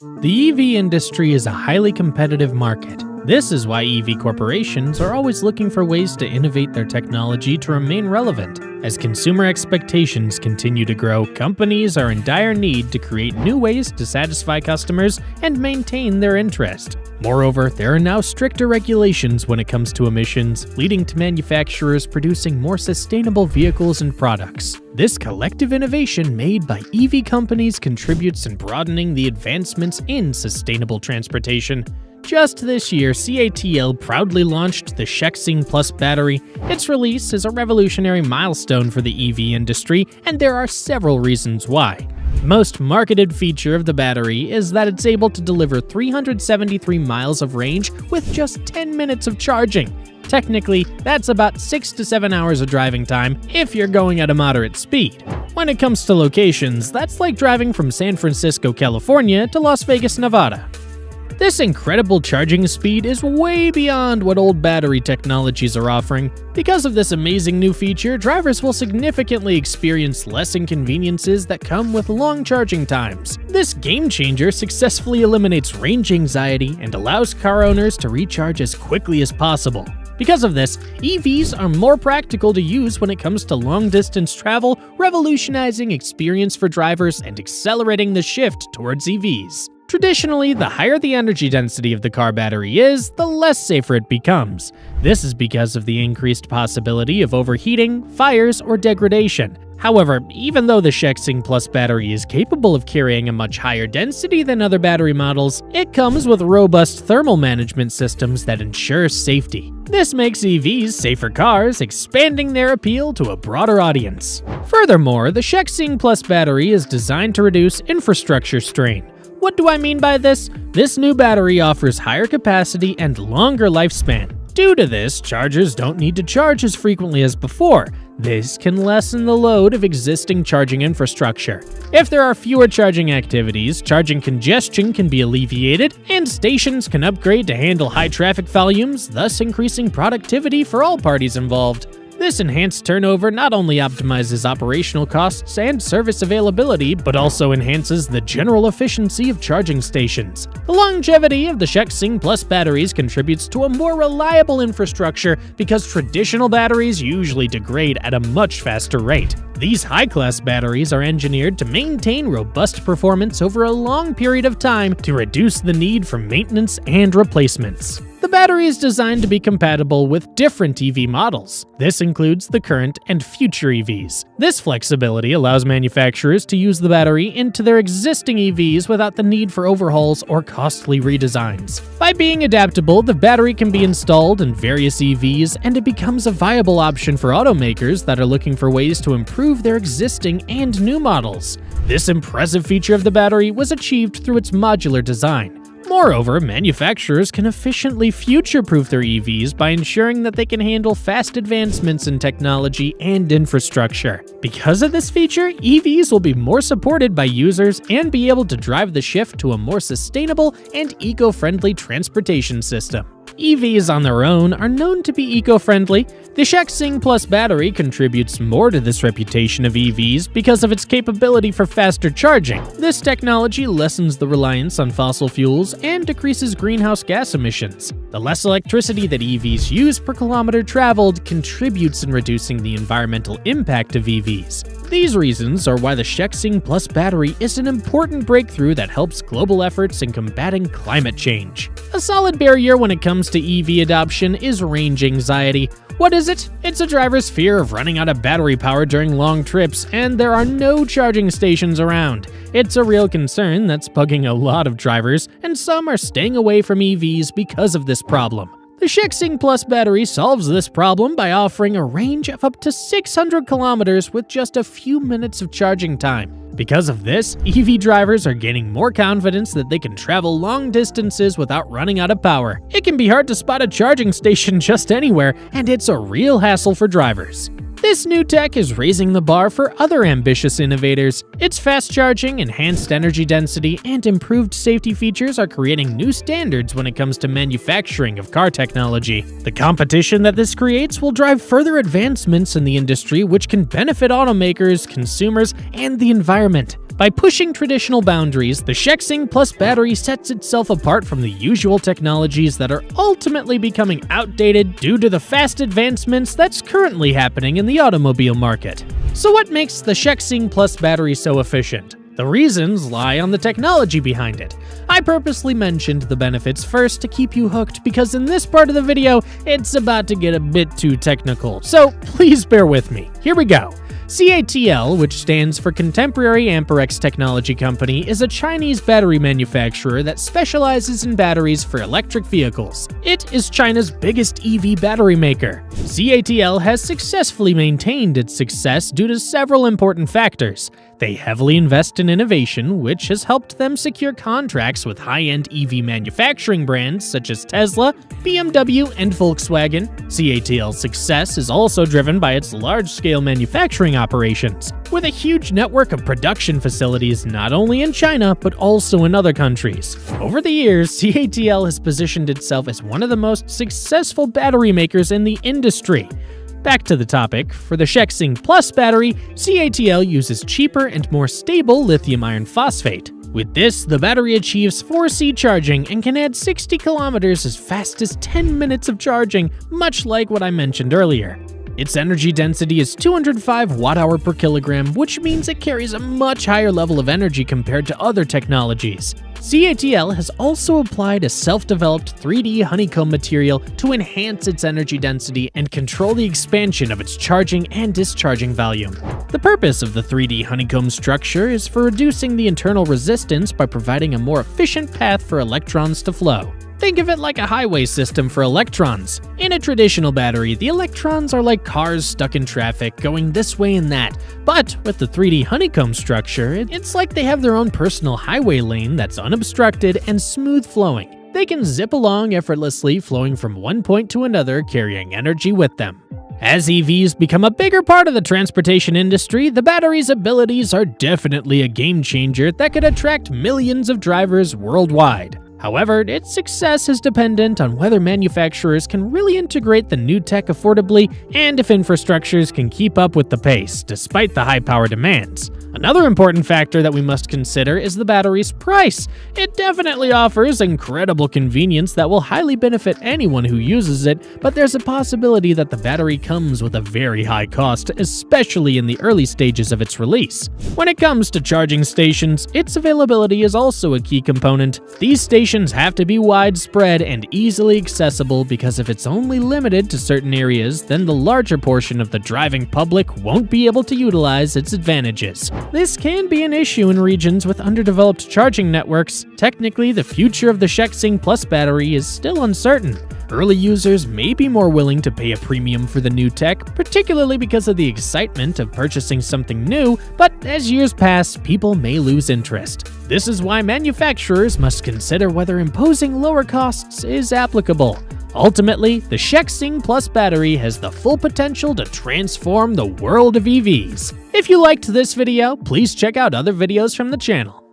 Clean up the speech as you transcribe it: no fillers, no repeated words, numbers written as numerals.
The EV industry is a highly competitive market. This is why EV corporations are always looking for ways to innovate their technology to remain relevant. As consumer expectations continue to grow, companies are in dire need to create new ways to satisfy customers and maintain their interest. Moreover, there are now stricter regulations when it comes to emissions, leading to manufacturers producing more sustainable vehicles and products. This collective innovation made by EV companies contributes in broadening the advancements in sustainable transportation. Just this year, CATL proudly launched the Shexing Plus battery. Its release is a revolutionary milestone for the EV industry, and there are several reasons why. The most marketed feature of the battery is that it's able to deliver 373 miles of range with just 10 minutes of charging. Technically, that's about 6 to 7 hours of driving time if you're going at a moderate speed. When it comes to locations, that's like driving from San Francisco, California to Las Vegas, Nevada. This incredible charging speed is way beyond what old battery technologies are offering. Because of this amazing new feature, drivers will significantly experience less inconveniences that come with long charging times. This game changer successfully eliminates range anxiety and allows car owners to recharge as quickly as possible. Because of this, EVs are more practical to use when it comes to long-distance travel, revolutionizing experience for drivers and accelerating the shift towards EVs. Traditionally, the higher the energy density of the car battery is, the less safer it becomes. This is because of the increased possibility of overheating, fires, or degradation. However, even though the Shexing Plus battery is capable of carrying a much higher density than other battery models, it comes with robust thermal management systems that ensure safety. This makes EVs safer cars, expanding their appeal to a broader audience. Furthermore, the Shexing Plus battery is designed to reduce infrastructure strain. What do I mean by this? This new battery offers higher capacity and longer lifespan. Due to this, chargers don't need to charge as frequently as before. This can lessen the load of existing charging infrastructure. If there are fewer charging activities, charging congestion can be alleviated, and stations can upgrade to handle high traffic volumes, thus increasing productivity for all parties involved. This enhanced turnover not only optimizes operational costs and service availability, but also enhances the general efficiency of charging stations. The longevity of the Shexing Plus batteries contributes to a more reliable infrastructure because traditional batteries usually degrade at a much faster rate. These high-class batteries are engineered to maintain robust performance over a long period of time to reduce the need for maintenance and replacements. The battery is designed to be compatible with different EV models. This includes the current and future EVs. This flexibility allows manufacturers to use the battery into their existing EVs without the need for overhauls or costly redesigns. By being adaptable, the battery can be installed in various EVs, and it becomes a viable option for automakers that are looking for ways to improve their existing and new models. This impressive feature of the battery was achieved through its modular design. Moreover, manufacturers can efficiently future-proof their EVs by ensuring that they can handle fast advancements in technology and infrastructure. Because of this feature, EVs will be more supported by users and be able to drive the shift to a more sustainable and eco-friendly transportation system. EVs on their own are known to be eco-friendly. The Shexing Plus battery contributes more to this reputation of EVs because of its capability for faster charging. This technology lessens the reliance on fossil fuels and decreases greenhouse gas emissions. The less electricity that EVs use per kilometer traveled contributes in reducing the environmental impact of EVs. These reasons are why the Shexing Plus battery is an important breakthrough that helps global efforts in combating climate change. A solid barrier when it comes to EV adoption is range anxiety. What is it? It's a driver's fear of running out of battery power during long trips, and there are no charging stations around. It's a real concern that's bugging a lot of drivers, and some are staying away from EVs because of this problem. The Shexing Plus battery solves this problem by offering a range of up to 600 kilometers with just a few minutes of charging time. Because of this, EV drivers are gaining more confidence that they can travel long distances without running out of power. It can be hard to spot a charging station just anywhere, and it's a real hassle for drivers. This new tech is raising the bar for other ambitious innovators. Its fast charging, enhanced energy density, and improved safety features are creating new standards when it comes to manufacturing of car technology. The competition that this creates will drive further advancements in the industry, which can benefit automakers, consumers, and the environment. By pushing traditional boundaries, the Shexing Plus battery sets itself apart from the usual technologies that are ultimately becoming outdated due to the fast advancements that's currently happening in the automobile market. So what makes the Shexing Plus battery so efficient? The reasons lie on the technology behind it. I purposely mentioned the benefits first to keep you hooked because in this part of the video, it's about to get a bit too technical, so please bear with me. Here we go. CATL, which stands for Contemporary Amperex Technology Company, is a Chinese battery manufacturer that specializes in batteries for electric vehicles. It is China's biggest EV battery maker. CATL has successfully maintained its success due to several important factors. They heavily invest in innovation, which has helped them secure contracts with high-end EV manufacturing brands such as Tesla, BMW, and Volkswagen. CATL's success is also driven by its large-scale manufacturing operations, with a huge network of production facilities not only in China, but also in other countries. Over the years, CATL has positioned itself as one of the most successful battery makers in the industry. Back to the topic, for the Shexing Plus battery, CATL uses cheaper and more stable lithium iron phosphate. With this, the battery achieves 4C charging and can add 60 kilometers as fast as 10 minutes of charging, much like what I mentioned earlier. Its energy density is 205 watt-hour per kilogram, which means it carries a much higher level of energy compared to other technologies. CATL has also applied a self-developed 3D honeycomb material to enhance its energy density and control the expansion of its charging and discharging volume. The purpose of the 3D honeycomb structure is for reducing the internal resistance by providing a more efficient path for electrons to flow. Think of it like a highway system for electrons. In a traditional battery, the electrons are like cars stuck in traffic, going this way and that. But with the 3D honeycomb structure, it's like they have their own personal highway lane that's unobstructed and smooth flowing. They can zip along effortlessly, flowing from one point to another, carrying energy with them. As EVs become a bigger part of the transportation industry, the battery's abilities are definitely a game changer that could attract millions of drivers worldwide. However, its success is dependent on whether manufacturers can really integrate the new tech affordably and if infrastructures can keep up with the pace, despite the high power demands. Another important factor that we must consider is the battery's price. It definitely offers incredible convenience that will highly benefit anyone who uses it, but there's a possibility that the battery comes with a very high cost, especially in the early stages of its release. When it comes to charging stations, its availability is also a key component. These stations have to be widespread and easily accessible because if it's only limited to certain areas, then the larger portion of the driving public won't be able to utilize its advantages. This can be an issue in regions with underdeveloped charging networks. Technically, the future of the Shexing Plus battery is still uncertain. Early users may be more willing to pay a premium for the new tech, particularly because of the excitement of purchasing something new, but as years pass, people may lose interest. This is why manufacturers must consider whether imposing lower costs is applicable. Ultimately, the Shexing Plus battery has the full potential to transform the world of EVs. If you liked this video, please check out other videos from the channel.